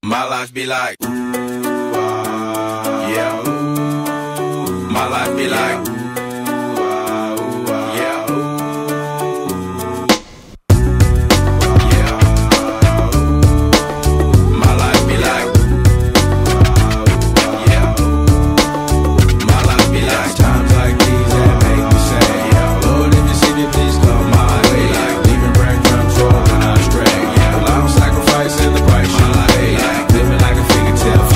My life be like, ooh, yeah, ooh. My life be like, ooh, yeah, ooh. Yeah, ooh. My life be like, yeah, ooh. My life be like, times like these that make me say, yeah, Lord, if you see me, please come my way. Like leaving breadcrumbs rolling astray. Yeah, a long sacrifice in the price you pay. Like living like a figure tale.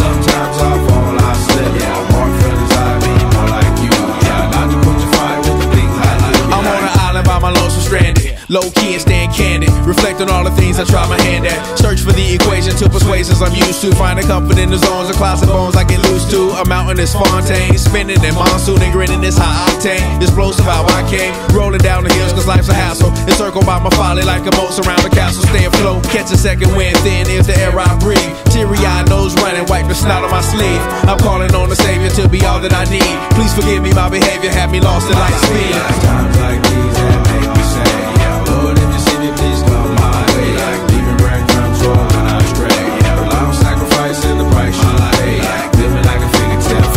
Sometimes I fall, I slip. Yeah, more feelings I be more like you. Yeah, not to put your fire with the things I do. I'm on an island by my lonesome stranded, low key and staying candid, reflect on all the things I try my hand at. Search for the equation to persuasions I'm used to. Finding comfort in the zones of clouds and bones I get loose to. A mountain is Fontaine, spinning in monsoon and grinning this high octane. Explosive how I came, rolling down the hills cause life's a hassle. Encircled by my folly like a moat around the castle. Stay afloat, catch a second wind, thin is the air I breathe. Teary-eyed nose running, wipe the snot on my sleeve. I'm calling on the Savior to be all that I need. Please forgive me, my behavior had me lost in light speed. Times like these that make me say, yeah, Lord, if you see me, please come my way. Like leaving breadcrumbs rolling astray. Yeah, a long sacrifice in the price you pay. Like living like a figure tale.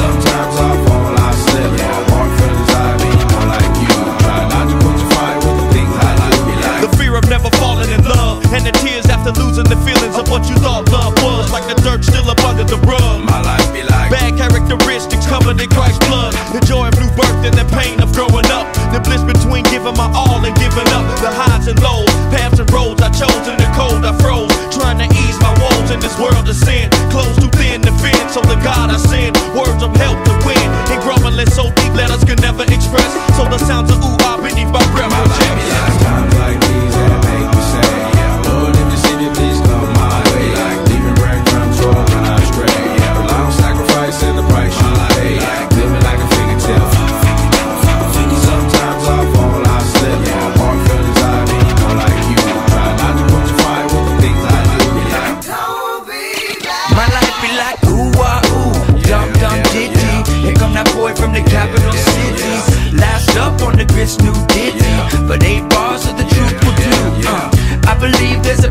Sometimes I fall, I slip. Yeah, more feelings I be more like you. Try not to put your fire with the things I do. Like the fear of never falling in love, and the tears after losing the feelings of what you thought love was. Like the dirt still up under the rug. my life be like, Bad characteristics covered in Christ's blood. The joy of new birth and the pain of growing up. The bliss between giving my all and giving up. The highs and lows, paths and roads I chose. In the cold I froze, trying to ease my woes in this world of sin. Clothes too thin to fit, so the God I send words of help to win. And grumbling so deep letters can never express. So the sounds of ooh-ah beneath my breath my will life be like, times like these that make me say, yeah, Lord, if you see me, please come my way. Like leaving breadcrumbs rolling astray. Yeah, a long sacrifice in the price you pay. Like living like a figure tale. Sometimes I fall, I slip. Yeah, more feelings I be more like you. Try not to put your fire with the things I do. Like, My life be like ooh wah ooh, dum dum ditty. Here come that boy from the capital city. Last up on the grist, new ditty. But 8 bars of the truth will do. I believe there's a